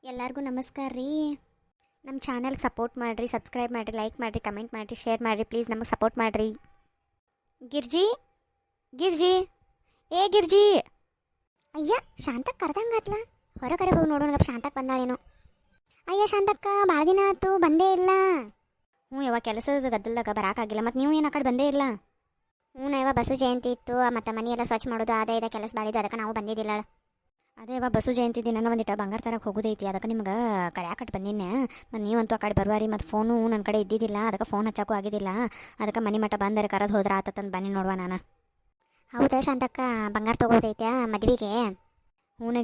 ಎಲ್ಲರಿಗೂ ನಮಸ್ಕಾರ ರೀ. ನಮ್ಮ ಚಾನಲ್ಗೆ ಸಪೋರ್ಟ್ ಮಾಡಿರಿ, ಸಬ್ಸ್ಕ್ರೈಬ್ ಮಾಡಿರಿ, ಲೈಕ್ ಮಾಡಿರಿ, ಕಮೆಂಟ್ ಮಾಡಿರಿ, ಶೇರ್ ಮಾಡಿರಿ. ಪ್ಲೀಸ್ ನಮಗೆ ಸಪೋರ್ಟ್ ಮಾಡಿರಿ. ಗಿರ್ಜಿ ಗಿರ್ಜಿ ಏ ಗಿರ್ಜಿ. ಅಯ್ಯ ಶಾಂತಕ್ಕೆ ಕರ್ದಂಗಾತ್ಲ. ಹೊರಗರೆ ಹೋಗಿ ನೋಡೋಣ ಶಾಂತಕ್ಕೆ ಬಂದಾಳೇನೋ. ಅಯ್ಯ ಶಾಂತಕ್ಕ ಭಾಳ ದಿನ ಆಯ್ತು ಬಂದೇ ಇಲ್ಲ. ಯಾವಾಗ ಕೆಲಸದ ಗದ್ದಲ್ದಾಗ ಬರೋಕ್ಕಾಗಿಲ್ಲ. ಮತ್ತು ನೀವು ಏನು ಆ ಕಡೆ ಬಂದೇ ಇಲ್ಲ? ಯಾವಾಗ ಬಸು ಜಯಂತಿ ಇತ್ತು, ಮತ್ತು ಮನೆಯೆಲ್ಲ ಸ್ವಚ್ಛ ಮಾಡೋದು ಅದೇ ಇದೆ ಕೆಲಸ ಬಾಳಿದ್ದು, ಅದಕ್ಕೆ ನಾವು ಬಂದಿದ್ದಿಲ್ಲ. ಅದೇ ಬಸ್ಸು ಜಯಂತಿ ದಿನ ಒಂದಿಟ್ಟು ಬಂಗಾರ ತರಕ್ಕೆ ಹೋಗೋದೈತಿ, ಅದಕ್ಕೆ ನಿಮ್ಗೆ ಕರ್ಯಾಕಟ್ಟು ಬಂದಿನ್ನೆ. ಮತ್ತು ನೀವಂತೂ ಆ ಕಡೆ ಬರುವಾರಿ, ಮತ್ತು ಫೋನು ನನ್ನ ಕಡೆ ಇದ್ದಿದ್ದಿಲ್ಲ, ಅದಕ್ಕೆ ಫೋನ್ ಹಚ್ಚೋಕ್ಕೂ ಆಗಿದ್ದಿಲ್ಲ. ಅದಕ್ಕೆ ಮನೆ ಮಟ್ಟ ಬಂದರೆ ಕರೆದು ಹೋದ್ರೆ ಆತಂದು ಬನ್ನಿ ನೋಡುವ ನಾನು. ಹೌದಾ ಶಾಂತಕ್ಕ, ಬಂಗಾರ ತೊಗೊಳೋದೈತೆ ಮದುವೆಗೆ?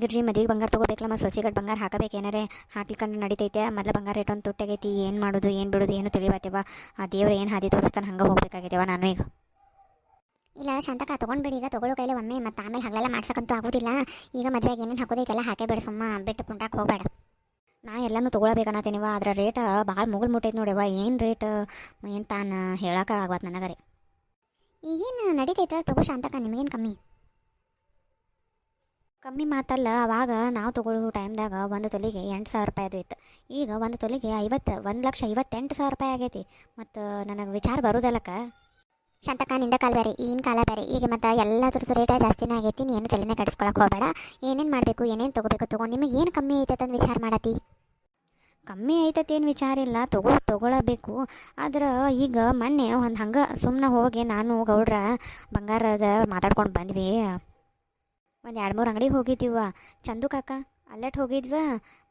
ಗಿರ್ಜಿ ಮದುವೆಗೆ ಬಂಗಾರ ತೊಗೋಬೇಕಲ್ಲ, ಮತ್ತು ಸೊಸಿಗಟ್ಟು ಬಂಗಾರ ಹಾಕಬೇಕು. ಏನಾರೇ ಹಾಕ್ಲಿಕ್ಕಂಡು ನಡಿತೈತೆ. ಮೊದಲು ಬಂಗಾರ ರೇಟ್ ಒಂದು ತುಟ್ಟಾಗೈತಿ, ಏನು ಮಾಡೋದು ಏನು ಬಿಡೋದು ಏನು ತಿಳಿವತ್ತೇವ. ಆ ದೇವ್ರು ಏನು ಹಾದಿ ತೋರಿಸ್ತಾನೆ ಹಂಗೆ ಹೋಗ್ಬೇಕಾಗಿದ್ದೇವ ನಾನು ಈಗ. ಇಲ್ಲ ಶಾಂತಕ್ಕ ತೊಗೊಂಡ್ಬಿಡಿ, ಈಗ ತೊಗೊಳ್ಳೋ ಕೈಲಿ ಒಮ್ಮೆ, ಮತ್ತು ಆಮೇಲೆ ಹಗಲೆಲ್ಲ ಮಾಡ್ಸಕ್ಕಂತೂ ಆಗೋದಿಲ್ಲ. ಈಗ ಮದುವೆಗೆ ಏನೇನು ಹಾಕೋದೈತೆಲ್ಲ ಹಾಕೇ ಬೇಡ, ಸುಮ್ಮ ಬಿಟ್ಟು ಪುಂಟಾಕ್ ಹೋಗಬೇಡ. ನಾ ಎಲ್ಲನೂ ತೊಗೊಳಬೇಕನ್ನತ್ತೀನಿವ, ಅದರ ರೇಟ್ ಭಾಳ ಮುಗಿಲ್ ಮುಟ್ಟೈತೆ ನೋಡಿವ. ಏನು ರೇಟ್ ಏನು ತಾನು ಹೇಳೋಕೆ ಆಗತ್ತೆ ನನಗರೆ. ಈಗೇನು ನಡೀತೈತೆ ತಗೋ ಶಾಂತಕ್ಕ, ನಿಮಗೇನು ಕಮ್ಮಿ ಮಾತಲ್ಲ. ಅವಾಗ ನಾವು ತೊಗೊಳ್ಳೋ ಟೈಮ್ದಾಗ ಒಂದು ತೊಲಿಗೆ 8,000 ರೂಪಾಯಿ ಅದು ಇತ್ತು. ಈಗ ಒಂದು ತೊಲಿಗೆ 1,58,000 ರೂಪಾಯಿ ಆಗೈತಿ. ಮತ್ತು ನನಗೆ ವಿಚಾರ ಬರೋದಲ್ಲಕ್ಕ ಶಾಂತಕ್ಕ, ನಿಂದ ಕಾಲ ಬೇರೆ ಈಗಿನ ಕಾಲ ಬೇರೆ. ಈಗ ಮತ್ತು ಎಲ್ಲದ್ರದ್ದು ರೇಟ ಜಾಸ್ತಿನೇ ಆಗೈತಿ. ನೀನು ತಲೆನೇ ಕೆಡಿಸ್ಕೊಳಕ್ಕೆ ಹೋಗಬೇಡ. ಏನೇನು ಮಾಡಬೇಕು ಏನೇನು ತೊಗೋಬೇಕು ತೊಗೊಂಡು, ನಿಮಗೆ ಏನು ಕಮ್ಮಿ ಐತೈತೆ ಅಂತ ವಿಚಾರ ಮಾಡತ್ತಿ. ಕಮ್ಮಿ ಐತೈತಿ ಏನು ವಿಚಾರ ಇಲ್ಲ, ತೊಗೊಳಬೇಕು. ಆದ್ರೆ ಈಗ ಮೊನ್ನೆ ಒಂದು ಹಂಗೆ ಸುಮ್ಮನೆ ಹೋಗಿ ನಾನು ಗೌಡ್ರ ಬಂಗಾರದ ಮಾತಾಡ್ಕೊಂಡು ಬಂದ್ವಿ. ಒಂದು 2-3 ಅಂಗಡಿಗೆ ಹೋಗಿದ್ದೀವ ಚಂದು ಕಾಕ, ಅಲ್ಲಟ್ ಹೋಗಿದ್ವ.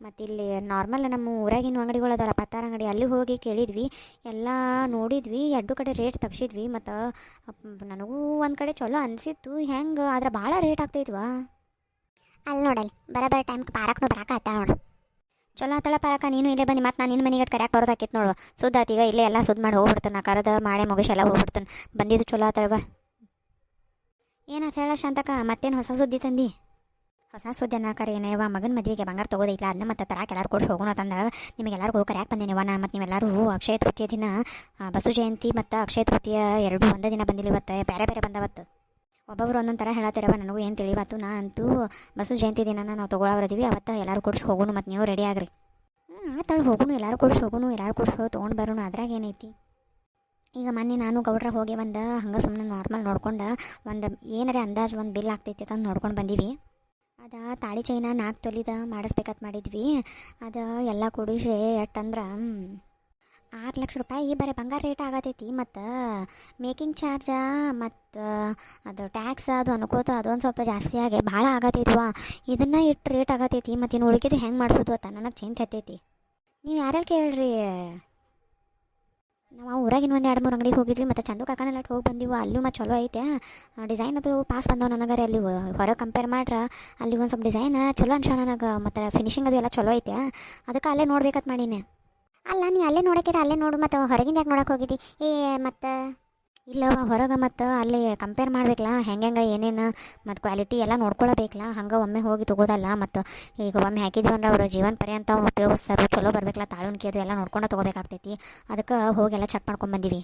ಮತ್ತು ಇಲ್ಲಿ ನಾರ್ಮಲ್ ನಮ್ಮ ಊರಾಗಿನ ಅಂಗಡಿಗಳು ಅದಲ್ಲ, ಪತ್ತಾರ ಅಂಗಡಿ, ಅಲ್ಲಿ ಹೋಗಿ ಕೇಳಿದ್ವಿ, ಎಲ್ಲ ನೋಡಿದ್ವಿ, 2 ಕಡೆ ರೇಟ್ ತಪ್ಸಿದ್ವಿ. ಮತ್ತು ನನಗೂ ಒಂದು ಕಡೆ ಚಲೋ ಅನಿಸಿತ್ತು. ಹೆಂಗೆ ಆದ್ರೆ ಭಾಳ ರೇಟ್ ಆಗ್ತೈತ್ವಾ. ಅಲ್ಲಿ ನೋಡಲ್ಲಿ ಬರೋಬ್ಬರ ಟೈಮ್ಗೆ ಪಾರಕ್ಕೂ ಬರಾಕ ನೋಡು. ಚಲೋ ಆತಳ ಪಾರಕ, ನೀನು ಇಲ್ಲೇ ಬಂದು ಮತ್ತು ನಾನು ನಿನ್ನ ಮನೆಗೆ ಕರ್ಯಾಕೆ ಬರೋದಾಕಿತ್ತು ನೋಡು. ಸುದ್ದ ಆತೀಗ ಇಲ್ಲೇ ಎಲ್ಲ ಸುದ್ದು ಮಾಡಿ ಹೋಗ್ಬಿಡ್ತಾನೆ. ನಾ ಕರೆದ ಮಾಡೇ ಮುಗಿಸಿ ಎಲ್ಲ ಹೋಗ್ಬಿಡ್ತಾನೆ. ಬಂದಿದ್ದು ಚಲೋ ಆತಳವ. ಏನಾತ ಹೇಳ ಶಾಂತಕ್ಕ, ಮತ್ತೇನು ಹೊಸ ಸುದ್ದಿ ತಂದು? ಹೊಸ ಸುದ್ದಿ ಅನ್ನೋಕರ ಏನೇವ, ಮಗನ ಮದುವೆಗೆ ಬಂಗಾರ ತೊಗೋದೈತ್ಲ, ಅದನ್ನ ಮತ್ತು ತರಕ್ಕೆ ಎಲ್ಲರೂ ಕೊಟ್ಟು ಹೋಗೋಣ ತಂದ ನಿಮಗೆಲ್ಲರಿಗೂ ಕರ್ಯಾಕೆ ಬಂದೇನಿವ ನಾ. ಮತ್ತು ನೀವೆಲ್ಲರೂ ಅಕ್ಷಯ ತೃತೀಯ ದಿನ, ಬಸು ಜಯಂತಿ ಮತ್ತು ಅಕ್ಷಯ ತೃತೀಯ ಎರಡೂ ಒಂದೇ ದಿನ ಬಂದಿಲ್ಲ. ಇವತ್ತು ಬೇರೆ ಬೇರೆ ಬಂದವತ್ತು. ಒಬ್ಬೊಬ್ರು ಒಂದೊಂದು ಥರ ಹೇಳತ್ತಿರವ, ನನಗೂ ಏನು ತಿಳಿವತ್ತು. ನಾ ಅಂತೂ ಬಸು ಜಯಂತಿ ದಿನ ನಾವು ತೊಗೊಳವ್ರದೀವಿ, ಅವತ್ತು ಎಲ್ಲರೂ ಕೊಡಿಸಿ ಹೋಗೋಣ. ಮತ್ತು ನೀವು ರೆಡಿ ಆಗ್ರಿ. ಆತಳು ಹೋಗೋಣ, ಎಲ್ಲರೂ ಕೊಡಿಸಿ ಹೋಗೋಣ, ಎಲ್ಲರೂ ಕೊಡಿಸಿ ಹೋಗಿ ತೊಗೊಂಡು ಬರೋಣ. ಅದ್ರಾಗ ಏನೈತಿ. ಈಗ ಮೊನ್ನೆ ನಾನು ಗೌಡ್ರ ಹೋಗಿ ಒಂದು ಹಂಗೆ ಸುಮ್ಮನೆ ನಾರ್ಮಲ್ ನೋಡ್ಕೊಂಡು ಒಂದು ಏನಾರೇ ಅಂದಾಜು ಒಂದು ಬಿಲ್ ಆಗ್ತೈತಿ ಅಂತ ನೋಡ್ಕೊಂಡು ಬಂದೀವಿ. ಅದು ತಾಳಿ ಚೈನ 4 ತೊಲಿದ ಮಾಡಿಸ್ಬೇಕಂತ ಮಾಡಿದ್ವಿ. ಅದು ಎಲ್ಲ ಕೂಡಿಸಿ ಎಷ್ಟಂದ್ರೆ 6 ಲಕ್ಷ ರೂಪಾಯಿ ಬರೀ ಬಂಗಾರ ರೇಟ್ ಆಗತೈತಿ. ಮತ್ತು ಮೇಕಿಂಗ್ ಚಾರ್ಜ ಮತ್ತು ಅದು ಟ್ಯಾಕ್ಸ್ ಅದು ಅನ್ಕೋತ ಅದೊಂದು ಸ್ವಲ್ಪ ಜಾಸ್ತಿ ಆಗಿ ಭಾಳ ಆಗತೈತ್ವ. ಇದನ್ನು ಇಟ್ಟು ರೇಟ್ ಆಗತೈತಿ. ಮತ್ತು ಇನ್ನು ಉಳಿಕಿದ್ದು ಹೆಂಗೆ ಮಾಡಿಸೋದು ಅಂತ ನನಗೆ ಚಿಂತೆ ಹತ್ತೈತಿ. ನೀವು ಯಾರೆಲ್ಲ ಕೇಳ್ರಿ. ನಾವು ಊರಾಗಿನ ಒಂದು 2-3 ಅಂಗಡಿಗೆ ಹೋಗಿದ್ವಿ. ಮತ್ತು ಚಂದು ಕಾಕನೆಲ್ಲ ಹೋಗಿ ಬಂದಿವು. ಅಲ್ಲೂ ಮತ್ತು ಚಲೋ ಐತೆ ಡಿಸೈನ್. ಅದು ಪಾಸ್ ಬಂದವು ನನಗರೆ. ಅಲ್ಲಿ ಹೊರಗೆ ಕಂಪೇರ್ ಮಾಡ್ರೆ ಅಲ್ಲಿ ಒಂದು ಸ್ವಲ್ಪ ಡಿಸೈನ್ ಚಲೋ ಅನ್ಸೋ ನನಗೆ. ಮತ್ತು ಫಿನಿಶಿಂಗ್ ಅದು ಎಲ್ಲ ಚಲೋ ಐತೆ. ಅದಕ್ಕೆ ಅಲ್ಲೇ ನೋಡ್ಬೇಕಂತ ಮಾಡೀನಿ. ಅಲ್ಲ ನೀ ಅಲ್ಲೇ ನೋಡೋಕ್ಕಿದ್ರೆ ಅಲ್ಲೇ ನೋಡು, ಮತ್ತು ಹೊರಗಿಂದ ಯಾಕೆ ನೋಡೋಕೆ ಹೋಗಿದ್ದಿ? ಮತ್ತು ಇಲ್ಲವ ಹೊರಗೆ ಮತ್ತು ಅಲ್ಲಿ ಕಂಪೇರ್ ಮಾಡ್ಬೇಕಲ್ಲ, ಹೆಂಗೆ ಏನೇನು ಮತ್ತು ಕ್ವಾಲಿಟಿ ಎಲ್ಲ ನೋಡ್ಕೊಳ್ಬೇಕಲ್ಲ. ಹಂಗೆ ಒಮ್ಮೆ ಹೋಗಿ ತೊಗೋದಲ್ಲ. ಮತ್ತು ಈಗ ಒಮ್ಮೆ ಹಾಕಿದ್ವಿ ಅಂದ್ರೆ ಅವರು ಜೀವನ ಪರ್ಯಂತ ಉಪಯೋಗಿಸ್ತಾರೆ. ಚಲೋ ಬರಬೇಕಲ್ಲ, ತಾಳುಣಿಕೆ ಅದು ಎಲ್ಲ ನೋಡ್ಕೊಂಡು ತೊಗೋಬೇಕಾಗ್ತೈತಿ. ಅದಕ್ಕೆ ಹೋಗಿ ಎಲ್ಲ ಚೆಕ್ ಮಾಡ್ಕೊಂಡು ಬಂದೀವಿ.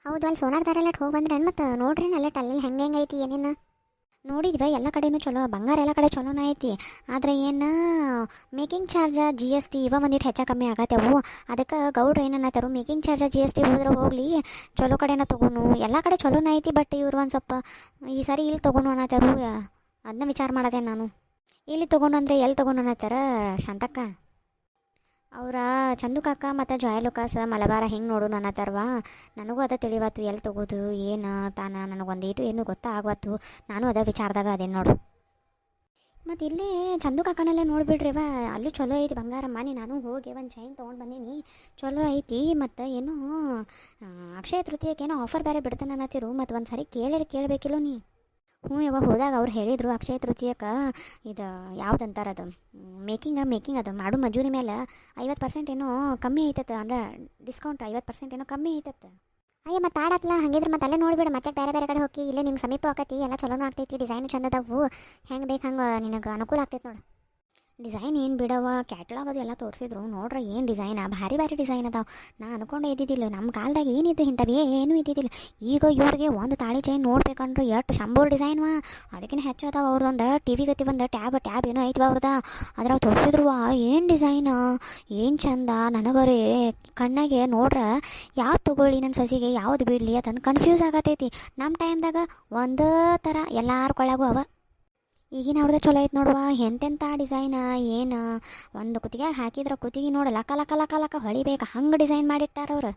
ಹೌದು, ಅಲ್ಲಿ ಸೋನಾರ್ ದಾರೆಲ್ಲ ಹೋಗಿ ಬಂದ್ರೆ ಮತ್ತು ನೋಡ್ರಿ ಅಲ್ಲೆಟ್ ಅಲ್ಲಿ ಹೆಂಗೆ ಐತಿ ಏನೇನು ನೋಡಿದ್ವಿ. ಎಲ್ಲ ಕಡೆನೂ ಚಲೋ ಬಂಗಾರ, ಎಲ್ಲ ಕಡೆ ಚಲೋನ ಐತಿ. ಆದರೆ ಏನು ಮೇಕಿಂಗ್ ಚಾರ್ಜ GST ಇವ ಒಂದಿಟ್ಟು ಹೆಚ್ಚು ಕಮ್ಮಿ ಆಗತ್ತವು. ಅದಕ್ಕೆ ಗೌಡ್ರು ಏನನ್ನತ್ತಾರು, ಮೇಕಿಂಗ್ ಚಾರ್ಜ GST ಹೋದ್ರೆ ಹೋಗಲಿ, ಚಲೋ ಕಡೆನ ತೊಗೋನು. ಎಲ್ಲ ಕಡೆ ಚಲೋನ ಐತಿ. ಬಟ್ ಇವ್ರು ಒಂದು ಸ್ವಲ್ಪ ಈ ಸಾರಿ ಇಲ್ಲಿ ತೊಗೋನು ಅನ್ನತ್ತಾರು. ಅದನ್ನ ವಿಚಾರ ಮಾಡದೆ ನಾನು. ಇಲ್ಲಿ ತೊಗೋನು ಅಂದರೆ ಎಲ್ಲಿ ತೊಗೋನು ಅನ್ನತ್ತಾರ ಶಾಂತಕ್ಕ. ಅವರ ಚಂದು ಕಾಕ ಮತ್ತು ಜಯಲುಕಾಸ ಮಲಬಾರ ಹಿಂಗೆ ನೋಡೋಣ ಅನ್ನತ್ತಾರವ. ನನಗೂ ಅದ ತಿಳಿವತ್ತು ಎಲ್ಲಿ ತೊಗೋದು ಏನು ತಾನ. ನನಗೊಂದೇಟು ಏನು ಗೊತ್ತಾಗವತ್ತು. ನಾನು ಅದ ವಿಚಾರದಾಗ ಅದೇನು ನೋಡು. ಮತ್ತು ಇಲ್ಲೇ ಚಂದು ಕಾಕನಲ್ಲೇ ನೋಡಿಬಿಡ್ರಿವ, ಅಲ್ಲೂ ಚಲೋ ಐತಿ ಬಂಗಾರ. ಮನೆ ನಾನು ಹೋಗಿ ಒಂದು ಚೈನ್ ತೊಗೊಂಡು ಬಂದೀನಿ, ಚಲೋ ಐತಿ. ಮತ್ತು ಏನೋ ಅಕ್ಷಯ ತೃತೀಯಕ್ಕೆ ಏನೋ ಆಫರ್ ಬೇರೆ ಬಿಡ್ತಾನೆ ಅನ್ನತ್ತಿರು. ಮತ್ತು ಒಂದು ಸಾರಿ ಕೇಳಬೇಕಿಲ್ಲ ನೀ? ಯಾವಾಗ ಹೋದಾಗ ಅವ್ರು ಹೇಳಿದರು, ಅಕ್ಷಯ ತೃತೀಯಕ್ಕೆ ಇದು ಯಾವುದಂತಾರೆ ಅದು ಮೇಕಿಂಗ್ ಅದು ಮಾಡು ಮಜೂರಿ ಮೇಲೆ 50% ಏನೋ ಕಮ್ಮಿ ಐತತ್ತೆ. ಅಂದ್ರೆ ಡಿಸ್ಕೌಂಟ್ 50% ಏನೋ ಕಮ್ಮಿ ಐತತ್ತೆ. ಅಯ್ಯ ಮತ್ತು ಆಡತ್ಲ ಹಂಗಿದ್ರೆ ಮತ್ತೆ ಅಲ್ಲೇ ನೋಡಿಬಿಡು. ಮತ್ತೆ ಬೇರೆ ಬೇರೆ ಕಡೆ ಹೋಗಿ ಇಲ್ಲೇ ನಿಮ್ಗೆ ಸಮೀಪ ಆಕತಿ, ಎಲ್ಲ ಚಲೋನೂ ಆಗ್ತೈತಿ, ಡಿಸೈನು ಚಂದ ಅದಾವು. ಹೆಂಗೆ ಬೇಕು ಹಂಗೆ ನಿನಗೆ ಅನುಕೂಲ ಆಗ್ತೈತೆ ನೋಡು. ಡಿಸೈನ್ ಏನು ಬಿಡವ ಕ್ಯಾಟ್ಲಾಗ್ ಅದು ಎಲ್ಲ ತೋರಿಸಿದ್ರು ನೋಡ್ರೆ ಏನು ಡಿಸೈನ ಭಾರಿ ಭಾರಿ ಡಿಸೈನ್ ಅದಾವೆ. ನಾ ಅನ್ಕೊಂಡೆ ಇದ್ದಿದ್ದಿಲ್ಲ ನಮ್ಮ ಕಾಲದಾಗ ಏನಿದ್ದು ಇಂಥವು ಏನೂ ಇದ್ದಿದ್ದಿಲ್ಲ. ಈಗ ಇವ್ರಿಗೆ ಒಂದು ತಾಳಿ ಚೈನ್ ನೋಡ್ಬೇಕಂದ್ರೆ ಎಷ್ಟು ಶಂಬರ್ ಡಿಸೈನ್ವಾ ಅದಕ್ಕಿಂತ ಹೆಚ್ಚು ಅದಾವ. ಅವ್ರದ್ದೊಂದು ಟಿ ವಿ ಗತಿ ಒಂದು ಟ್ಯಾಬ್ ಏನೋ ಐತ್ವ ಅವ್ರದ ಅದ್ರಾಗ ತೋರಿಸಿದ್ರು ಏನು ಡಿಸೈನ ಏನು ಚಂದ. ನನಗರೇ ಕಣ್ಣಾಗೆ ನೋಡ್ರೆ ಯಾವ್ದು ತೊಗೊಳ್ಳಿ ನನ್ನ ಸೊಸಿಗೆ ಯಾವ್ದು ಬಿಡಲಿ ಅಂತಂದು ಕನ್ಫ್ಯೂಸ್ ಆಗತೈತಿ. ನಮ್ಮ ಟೈಮ್ದಾಗ ಒಂದೇ ಥರ ಎಲ್ಲಾರ ಕೊಳ್ಳಾಗೂ ಅವ. ಈಗಿನ ಅವ್ರದ್ದು ಚಲೋ ಐತೆ ನೋಡುವ ಎಂತೆಂಥ ಡಿಸೈನ ಏನು ಒಂದು ಕುತ್ತಿಗೆ ಹಾಕಿದ್ರೆ ಕುತ್ತಿಗೆ ನೋಡು ಲಕ ಲಕ ಲಕ ಲಕ ಹೊಳಿಬೇಕು ಹಂಗೆ ಡಿಸೈನ್ ಮಾಡಿಟ್ಟಾರ ಅವ್ರು.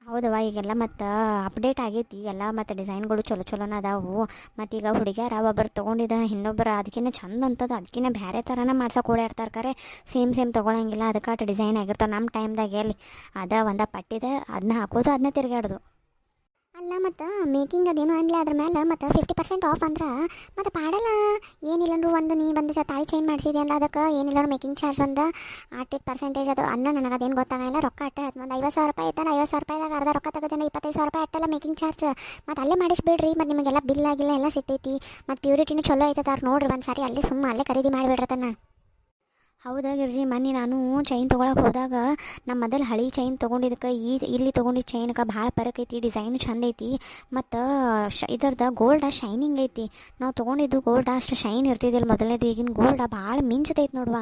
ಹೌದವ ಈಗೆಲ್ಲ ಮತ್ತು ಅಪ್ಡೇಟ್ ಆಗೈತಿ ಎಲ್ಲ ಮತ್ತು ಡಿಸೈನ್ಗಳು ಚಲೋ ಚಲೋನ ಅದಾವು. ಮತ್ತು ಈಗ ಹುಡುಗಿಯರ ಒಬ್ಬರು ತೊಗೊಂಡಿದ್ದ ಇನ್ನೊಬ್ಬರು ಅದಕ್ಕಿಂತ ಚಂದ ಅಂತದ್ದು ಅದಕ್ಕಿಂತ ಬೇರೆ ಥರನ ಮಾಡ್ಸೋಕೆ ಓಡಾಡ್ತಾರೆ ಕರೆ ಸೇಮ್ ತೊಗೊಳಂಗಿಲ್ಲ. ಅದಕ್ಕೆ ಡಿಸೈನ್ ಆಗಿರ್ತಾವೆ. ನಮ್ಮ ಟೈಮ್ದಾಗ ಎಲ್ಲಿ ಅದ ಒಂದು ಪಟ್ಟಿದೆ ಅದನ್ನ ಹಾಕೋದು ಅದನ್ನ ತಿರುಗಾಡೋದು. ಅಲ್ಲ ಮತ್ತು ಮೇಕಿಂಗ್ ಅದೇನು ಅಂದ್ಲ ಅದ್ರ ಮೇಲೆ ಮತ್ತು 50% ಆಫ್ ಅಂದ್ರೆ ಮತ್ತು ಪಾಡಲ್ಲ ಏನಿಲ್ಲಂದ್ರೂ ಒಂದು ನೀ ಬಂದು ತಾಳಿ ಚೇಂಜ್ ಮಾಡಿಸಿದೆ ಅಂದ್ರೆ ಅದಕ್ಕೆ ಏನಿಲ್ಲ ಮೇಕಿಂಗ್ ಚಾರ್ಜ್ ಒಂದು 8% ಅದು ಅನ್ನ ನನಗೆ ಅದೇನು ಗೊತ್ತಾಗಲ್ಲ. ರೊಕ್ಕ ಅಟ್ಟೆ ಒಂದು 50,000 ರೂಪಾಯಿ ಐತಾನೆ 50,000 ರೂಪಾಯಿದಾಗ ಅರ್ಧ ರೊಕ್ಕ ತೆಗೆದೇನೆ 25,000 ರೂಪಾಯಿ ಅಟ್ಟೆಲ್ಲ ಮೇಕಿಂಗ್ ಚಾರ್ಜ್. ಮತ್ತು ಅಲ್ಲೇ ಮಾಡಿಸ್ಬಿಡ್ರಿ ಮತ್ತು ನಿಮಗೆಲ್ಲ ಬಿಲ್ ಆಗಿಲ್ಲ ಎಲ್ಲ ಸಿಗ್ತೈತಿ. ಮತ್ತು ಪ್ಯೂರಿಟಿನೂ ಚಲೋ ಐತದಾರ ನೋಡ್ರಿ ಒಂದು ಸಾರಿ ಅಲ್ಲಿ ಅಲ್ಲೇ ಖರೀದಿ ಮಾಡಿಬಿಡ್ರತನ. ಹೌದಾ ಗಿರ್ಜಿ ಮೊನ್ನೆ ನಾನು ಚೈನ್ ತೊಗೊಳಕ್ಕೆ ಹೋದಾಗ ನಮ್ಮ ಮೊದಲು ಹಳಿ ಚೈನ್ ತೊಗೊಂಡಿದ್ದಕ್ಕೆ ಇಲ್ಲಿ ತೊಗೊಂಡಿದ್ದ ಚೈನ್ಗೆ ಭಾಳ ಫರಕ್ ಐತಿ. ಡಿಸೈನು ಚಂದ ಐತಿ ಮತ್ತು ಇದ್ರದ್ದು ಗೋಲ್ಡ ಶೈನಿಂಗ್ ಐತಿ. ನಾವು ತೊಗೊಂಡಿದ್ದು ಗೋಲ್ಡ ಅಷ್ಟು ಶೈನ್ ಇರ್ತಿದ್ದಿಲ್ಲ ಮೊದಲನೇದು. ಈಗಿನ ಗೋಲ್ಡ ಭಾಳ ಮಿಂಚತೈತಿ ನೋಡುವ.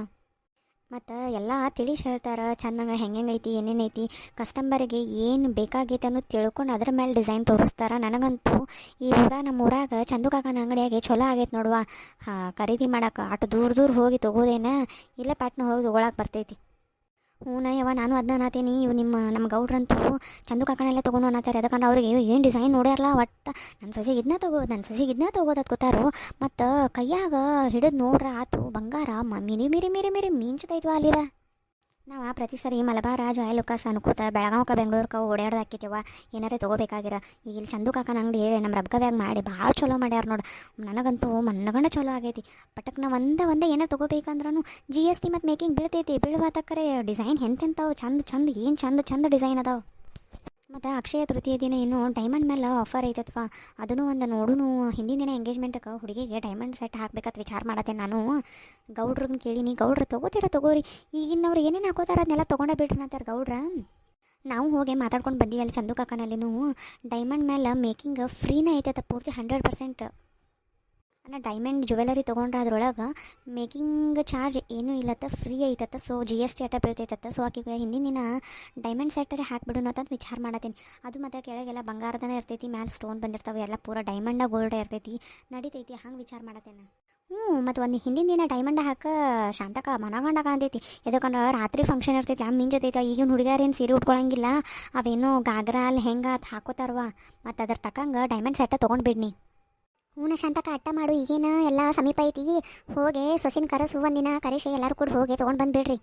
ಮತ್ತು ಎಲ್ಲ ತಿಳಿಸಿ ಹೇಳ್ತಾರೆ ಚೆಂದಂಗೆ ಹೆಂಗೈತಿ ಏನೇನೈತಿ ಕಸ್ಟಮರಿಗೆ ಏನು ಬೇಕಾಗೈತೆ ಅನ್ನೋದು ತಿಳ್ಕೊಂಡು ಅದ್ರ ಮೇಲೆ ಡಿಸೈನ್ ತೋರಿಸ್ತಾರೆ. ನನಗಂತೂ ಈ ನಮ್ಮ ಊರಾಗ ಚಂದು ಕಾಕನ ಅಂಗಡಿಯಾಗೆ ಚಲೋ ಆಗೈತೆ ನೋಡುವ. ಖರೀದಿ ಮಾಡೋಕೆ ಅಷ್ಟು ದೂರ ಹೋಗಿ ತೊಗೋದೇನ ಇಲ್ಲೇ ಪಟ್ನ ಹೋಗಿ ತೊಗೊಳಕ್ಕೆ ಬರ್ತೈತಿ. ಹ್ಞೂ ಯವ್ವ ನಾನು ಅದನ್ನ ಅನ್ನತೀನಿ. ಇವು ನಮ್ಮ ಗೌಡ್ರಂತೂ ಚಂದು ಕಾಕನೆಲ್ಲ ತೊಗೊಂಡು ಅನ್ನತ್ತಾರೆ. ಅದಕ್ಕಂದ್ರೆ ಅವ್ರಿಗೆ ಏನು ಡಿಸೈನ್ ನೋಡ್ಯಾರಲ್ಲ ಒಟ್ಟು ನನ್ನ ಸೊಸೆಗೆ ಇದನ್ನ ತೊಗೋದು ಕೂತಾರು. ಮತ್ತು ಕೈಯಾಗ ಹಿಡಿದು ನೋಡ್ರೆ ಆತು ಬಂಗಾರ ಮಿರಿ ಮಿಂಚತೈತ್ವ ಅಲ್ಲಿರ. ನಾವು ಪ್ರತಿ ಸರಿ ಮಲಬಾರ ಜಾಯ್ ಲುಕಾಸ್ ಅನ್ಕೋತ ಬೆಳಗಾವ್ಕ ಬೆಂಗಳೂರ್ಗೆ ಓಡಾಡ್ದಾಕಿತ್ತೇವ ಏನಾರೇ ತೊಗೋಬೇಕಾಗಿರ. ಈಗ ಇಲ್ಲಿ ಚಂದು ಕಾಕನ ಅಂಗಡಿ ನಮ್ಮ ರಬ್ಗವ್ಯಾಗ ಮಾಡಿ ಭಾಳ ಚಲೋ ಮಾಡ್ಯಾರ ನೋಡಿ. ನನಗಂತೂ ಮನ್ನಗಂಡ ಚಲೋ ಆಗೈತಿ. ಪಟಕ್ ನಾವು ಒಂದೇ ಏನಾರು ತೊಗೋಬೇಕಂದ್ರೂ GST ಮತ್ತು ಮೇಕಿಂಗ್ ಬೀಳ್ತೈತಿ. ಬೀಳುವಾತಕ್ಕರೆ ಡಿಸೈನ್ ಎಂತೆಂಥವು ಚಂದ ಏನು ಚಂದ ಡಿಸೈನ್ ಅದಾವೆ. ಮತ್ತು ಅಕ್ಷಯ ತೃತೀಯ ದಿನ ಏನು ಡೈಮಂಡ್ ಮೇಲೆ ಆಫರ್ ಐತತ್ವ ಅದನ್ನು ಒಂದು ನೋಡೂ. ಹಿಂದಿನ ದಿನ ಎಂಗೇಜ್ಮೆಂಟ್ಗೆ ಹುಡುಗಿಗೆ ಡೈಮಂಡ್ ಸೆಟ್ ಹಾಕ್ಬೇಕಂತ ವಿಚಾರ ಮಾಡತ್ತೆ ನಾನು. ಗೌಡ್ರನ್ನ ಕೇಳೀನಿ ಗೌಡ್ರು ತೊಗೋರಿ ಈಗಿನವ್ರು ಏನೇನು ಹಾಕೋತಾರೆ ಅದನ್ನೆಲ್ಲ ತೊಗೊಂಡೇ ಬಿಡ್ರಿ ಅಂತಾರೆ ಗೌಡ್ರ. ನಾವು ಹೋಗಿ ಮಾತಾಡ್ಕೊಂಡು ಬಂದೀವಿ ಅಲ್ಲಿ ಚಂದು ಕಾಕನಲ್ಲಿನೂ ಡೈಮಂಡ್ ಮೇಲೆ ಮೇಕಿಂಗ್ ಫ್ರೀನೇ ಐತತ್ತ ಪೂರ್ತಿ 100%. ಅನ್ನ ಡೈಮಂಡ್ ಜ್ಯುವೆಲರಿ ತೊಗೊಂಡ್ರೆ ಅದ್ರೊಳಗೆ ಮೇಕಿಂಗ್ ಚಾರ್ಜ್ ಏನೂ ಇಲ್ಲತ್ತ ಫ್ರೀ ಐತತ್ತ. ಸೊ GST ಅಟ್ಟ ಬೀಳ್ತೈತತ್ತ. ಸೊ ಆಕಿಗೆ ಹಿಂದಿನ ದಿನ ಡೈಮಂಡ್ ಸೆಟ್ಟರೇ ಹಾಕ್ಬಿಡೋಣ ಅಂತ ವಿಚಾರ ಮಾಡತ್ತೀನಿ. ಅದು ಮತ್ತು ಕೆಳಗೆಲ್ಲ ಬಂಗಾರದನೇ ಇರ್ತೈತಿ ಮ್ಯಾಲೆ ಸ್ಟೋನ್ ಬಂದಿರ್ತಾವೆ ಎಲ್ಲ ಪೂರ ಡೈಮಂಡ ಗೋಲ್ಡ್ ಇರ್ತೈತಿ ನಡೀತೈತಿ ಹಂಗೆ ವಿಚಾರ ಮಾಡತ್ತೇನೆ. ಮತ್ತು ಒಂದು ಹಿಂದಿನ ದಿನ ಡೈಮಂಡ ಹಾಕ ಶಾಂತಕ ಮನಗಂಡಕ ಅಂತೈತಿ. ಯಾಕಂದ್ರೆ ರಾತ್ರಿ ಫಂಕ್ಷನ್ ಇರ್ತೈತಿ ಮಿಂಚತೈತಿ. ಈಗಿನ ಹುಡುಗಿಯರೇನು ಸೀರೆ ಉಟ್ಕೊಳಂಗಿಲ್ಲ ಅವೇನೋ ಗಾಗ್ರಾ ಅಲ್ಲಿ ಹೆಂಗೆ ಅದು ಹಾಕೋತಾರವ. ಮತ್ತು ಅದ್ರ ತಕ್ಕಂಗೆ ಡೈಮಂಡ್ ಸೆಟ್ಟ ತೊಗೊಂಡ್ಬಿಡ್ನಿ. ಹೂನ ಶಾಂತಕ ಅಟ್ಟ ಮಾಡು ಈಗೇನು ಎಲ್ಲ ಸಮೀಪ ಐತಿ. ಹೋಗಿ ಸೊಸಿನ ಕರಸು ಒಂದಿನ ಕರೆಸಿ ಎಲ್ಲರೂ ಕೂಡ ಹೋಗಿ ತೊಗೊಂಡು ಬಂದುಬಿಡ್ರಿ.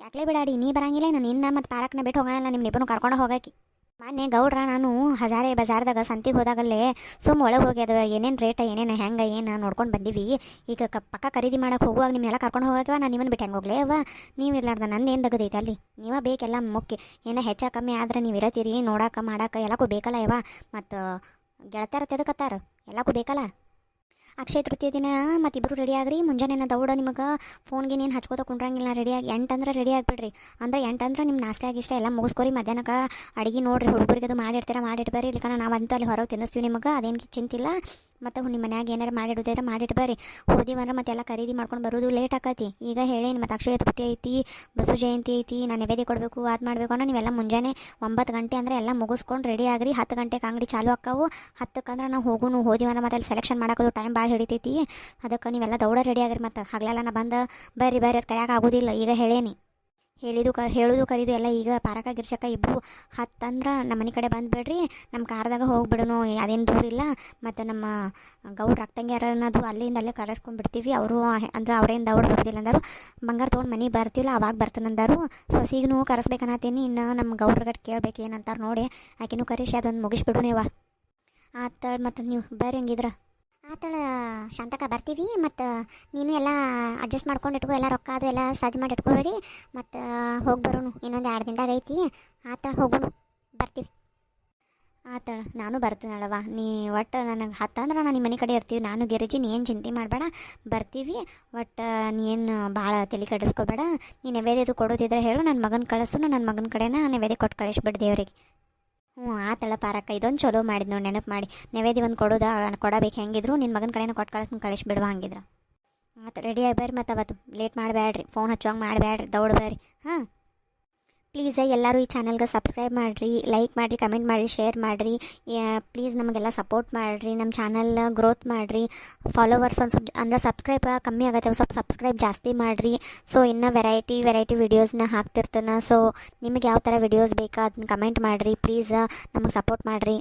ಯಾಕಲೇ ಬಿಡಾಡಿ ನೀ ಬರಂಗಿಲ್ಲ ನಾನು ನಿನ್ನ ಮತ್ತು ಪಾರಕ್ನ ಬಿಟ್ಟು ಹೋಗಲ್ಲ ನಿಮ್ಮನಿಬ್ಬರು ಕರ್ಕೊಂಡು ಹೋಗಾಕಿ. ಮೊನ್ನೆ ಗೌಡ್ರ ನಾನು ಹಜಾರೆ ಬಜಾರ್ದಾಗ ಸಂತಿಗೆ ಹೋದಾಗಲ್ಲೇ ಒಳಗೆ ಹೋಗಿ ಅದು ಏನೇನು ರೇಟ್ ಏನೇನು ಹೆಂಗೆ ಏನು ನೋಡ್ಕೊಂಡು ಬಂದೀವಿ. ಈಗ ಪಕ್ಕ ಖರೀದಿ ಮಾಡೋಕೆ ಹೋಗುವಾಗ ನಿಮ್ಮೆಲ್ಲ ಕರ್ಕೊಂಡು ಹೋಗವ ನಾನು ನಿಮ್ಮನ್ನು ಬಿಟ್ಟು ಹೆಂಗೆ ಹೋಗ್ಲೇ ಅವ್ವ. ನೀವು ಇರ್ಲಾರ್ದ ನಂದು ಏನು ದಗದೈತೆ ಅಲ್ಲಿ ನೀವೇ ಬೇಕೆಲ್ಲ ಮುಖ್ಯ. ಏನೋ ಹೆಚ್ಚು ಕಮ್ಮಿ ಆದ್ರೆ ನೀವು ಇರತ್ತೀರಿ ನೋಡೋಕೆ ಮಾಡೋಕೆ ಎಲ್ಲಕ್ಕೂ ಬೇಕಲ್ಲ ಯವ್ವ. ಮತ್ತು ಗೆಳತಾರ ತೆದಕತ್ತಾರ ಎಲ್ಲಕ್ಕೂ ಬೇಕಲ್ಲ. ಅಕ್ಷಯ ತೃತೀಯ ದಿನ ಮತ್ತಿಬ್ಬರು ರೆಡಿ ಆಗ್ರಿ. ಮುಂಜಾನೆ ದೌಡ ನಿಮಗೆ ಫೋನ್ಗೆ ನೀನು ಹಚ್ಕೋತ ಕುಂಡ್ರಂಗಿಲ್ಲ. ರೆಡಿಯಾಗಿ 8 ಅಂದ್ರೆ ರೆಡಿ ಆಗಿಬಿಡ್ರಿ. ಅಂದರೆ 8 ಅಂದ್ರೆ ನಿಮ್ಮ ನಾಷ್ಟ ಆಗಿಷ್ಟ ಎಲ್ಲ ಮುಗಿಸ್ಕೊರಿ. ಮಧ್ಯಾಹ್ನಕ್ಕೆ ಅಡುಗೆ ನೋಡಿರಿ ಹುಡುಗರಿಗೆ ಅದು ಮಾಡಿಟ್ಟು ಬರ್ರಿ. ಇಲ್ಲಿಕನ ನಾವಂತೂ ಅಲ್ಲಿ ಹೊರಗೆ ತಿನ್ನಿಸ್ತೀವಿ ನಿಮಗೆ ಅದೇನು ಚಿಂತಿಲ್ಲ. ಮತ್ತು ನಿಮ್ಮ ಮನ್ಯಾಗ ಏನಾರು ಮಾಡಿಡೋದಾದ್ರೆ ಮಾಡಿಟ್ಟು ಬರ್ರಿ. ಹೋದಿವಂದ್ರೆ ಮತ್ತೆಲ್ಲ ಖರೀದಿ ಮಾಡ್ಕೊಂಡು ಬರೋದು ಲೇಟ್ ಆಕತಿ. ಈಗ ಹೇಳೇನು ಮತ್ತು ಅಕ್ಷಯ ತೃತೀಯ ಐತಿ ಬಸವ ಜಯಂತಿ ಐತಿ ನಾನು ನೈವೇದ್ಯ ಕೊಡಬೇಕು ಅದು ಮಾಡಬೇಕು ಅನ್ನೋ ನೀವೆಲ್ಲ ಮುಂಜಾನೆ 9 ಗಂಟೆ ಅಂದರೆ ಎಲ್ಲ ಮುಗಿಸ್ಕೊಂಡು ರೆಡಿ ಆಗ್ರಿ. 10 ಗಂಟೆಗೆ ಅಂಗಡಿ ಚಾಲು ಆಕ್ಕಾವು. 10ಕ್ಕೆ ನಾವು ಹೋದಿವಂದ್ರೆ ಮತ್ತೆ ಅಲ್ಲಿ ಸೆಲೆಕ್ಷನ್ ಮಾಡೋದು ಟೈಮ್ ಭಾಳ ಹಿಡಿತೈತಿ. ಅದಕ್ಕೆ ನೀವೆಲ್ಲ ದೌಡ ರೆಡಿ ಆಗಿರಿ. ಮತ್ತು ಹಗಲೆಲ್ಲ ನಾ ಬಂದು ಬರ್ರಿ ಅದು ಕರೆಯೋಕೆ ಆಗೋದಿಲ್ಲ. ಈಗ ಹೇಳೇನಿ ಹೇಳೋದು ಕರೀದು ಎಲ್ಲ ಈಗ ಪಾರಕ ಗಿರ್ಸಕ್ಕ ಇಬ್ಬರು 10 ಅಂದ್ರೆ ನಮ್ಮ ಮನೆ ಕಡೆ ಬಂದುಬಿಡ್ರಿ. ನಮ್ಮ ಕಾರ್ದಾಗ ಹೋಗ್ಬಿಡೋನು ಅದೇನು ದೂರ ಇಲ್ಲ. ಮತ್ತು ನಮ್ಮ ಗೌಡ್ರ ಅಕ್ಕಂಗ್ಯಾರ ಅನ್ನೋದು ಅಲ್ಲಿಂದ ಅಲ್ಲೇ ಕರೆಸ್ಕೊಂಡು ಬಿಡ್ತೀವಿ. ಅವರು ಅಂದ್ರೆ ಅವ್ರೇನು ದೌಡ್ ಬರೋದಿಲ್ಲ ಅಂದರು. ಬಂಗಾರ ತೊಗೊಂಡು ಮನೆಗೆ ಬರ್ತಿಲ್ಲ ಅವಾಗ ಬರ್ತಾನಂದರು. ಸೊಸಿಗೂ ಕರೆಸ್ಬೇಕನ್ನತ್ತೀನಿ. ಇನ್ನು ನಮ್ಮ ಗೌಡ್ರಗಟ್ಟು ಕೇಳ್ಬೇಕು ಏನಂತಾರೆ ನೋಡಿ ಆಕೆನೂ ಕರೆಸಿ ಅದೊಂದು ಮುಗಿಸ್ಬಿಡು ನೀವು ಆತ. ಮತ್ತು ನೀವು ಬರ್ರಿ ಹಂಗಿದ್ರೆ ಆತಳ ಶಾಂತಕ ಬರ್ತೀವಿ. ಮತ್ತು ನೀನು ಎಲ್ಲ ಅಡ್ಜಸ್ಟ್ ಮಾಡ್ಕೊಂಡು ಇಟ್ಕೋ ಎಲ್ಲ ರೊಕ್ಕ ಅದು ಎಲ್ಲ ಸಜ್ಜು ಮಾಡಿ ಇಟ್ಕೊಳ್ರಿ. ಮತ್ತು ಹೋಗಿ ಬರೋನು ಇನ್ನೊಂದು 2 ದಿನದಾಗ ಐತಿ. ಆತ ಹೋಗೋನು ಬರ್ತೀವಿ. ಆತಳ ನಾನು ಬರ್ತೀನಳವ ನೀ ಒಟ್ಟು ನನಗೆ ಹತ್ತಂದ್ರೆ ನಾನು ನಿಮ್ಮ ಮನೆ ಕಡೆ ಇರ್ತೀವಿ ನಾನು ಗಿರಿಜಿ ನೀ ಏನು ಚಿಂತೆ ಮಾಡಬೇಡ ಬರ್ತೀವಿ ಒಟ್ಟು ನೀ ಏನು ಭಾಳ ತಲೆ ಕೆಡಿಸ್ಕೋಬೇಡ ನೀ ನೈವೇದ್ಯದು ಕೊಡೋದಿದ್ರೆ ಹೇಳು ನನ್ನ ಮಗನ ಕಳಿಸು ನನ್ನ ಮಗನ ಕಡೆನ ನೈವೇದ್ಯ ಕೊಟ್ಟು ಕಳಿಸ್ಬಿಡು ದೇವ್ರಿಗೆ. ಹ್ಞೂ ಆತಳ ಪಾರಕ್ಕ ಇದೊಂದು ಚಲೋ ಮಾಡಿದ್ ನೋಡಿ ನೆನಪು ಮಾಡಿ ನೈವೇದ್ಯ ಒಂದು ಕೊಡಬೇಕು ಹೆಂಗಿದ್ರು ನಿನ್ನ ಮಗನ ಕಡೆನ ಕೊಟ್ಟು ಕಳಿಸ್ಬಿಡುವ ಹಂಗಿದ್ರೆ. ಆತ ರೆಡಿಯಾಗಿ ಬರ್ರಿ ಮತ್ತು ಅವತ್ತು ಲೇಟ್ ಮಾಡಬೇಡ್ರಿ ಫೋನ್ ಹಚ್ಚೋಂಗೆ ಮಾಡಬೇಡ್ರಿ ದೌಡ್ ಬರ್ರಿ ಹಾಂ. ಪ್ಲೀಸ್ ಎಲ್ಲರೂ ಈ ಚಾನಲ್ಗೆ ಸಬ್ಸ್ಕ್ರೈಬ್ ಮಾಡಿರಿ ಲೈಕ್ ಮಾಡಿರಿ ಕಮೆಂಟ್ ಮಾಡಿರಿ ಶೇರ್ ಮಾಡಿರಿ ಪ್ಲೀಸ್ ನಮಗೆಲ್ಲ ಸಪೋರ್ಟ್ ಮಾಡಿರಿ ನಮ್ಮ ಚಾನಲ್ ಗ್ರೋತ್ ಮಾಡಿರಿ ಫಾಲೋವರ್ಸ್ ಒಂದು ಸ್ವಲ್ಪ ಅಂದರೆ ಸಬ್ಸ್ಕ್ರೈಬ್ ಕಮ್ಮಿ ಆಗುತ್ತೆ ಸ್ವಲ್ಪ ಸಬ್ಸ್ಕ್ರೈಬ್ ಜಾಸ್ತಿ ಮಾಡಿರಿ. ಸೊ ಇನ್ನು ವೆರೈಟಿ ವೀಡಿಯೋಸ್ನ ಹಾಕ್ತಿರ್ತಾನೆ. ಸೊ ನಿಮಗೆ ಯಾವ ಥರ ವಿಡಿಯೋಸ್ ಬೇಕಾ ಅದನ್ನ ಕಮೆಂಟ್ ಮಾಡಿರಿ ಪ್ಲೀಸ್ ನಮಗೆ ಸಪೋರ್ಟ್ ಮಾಡಿರಿ.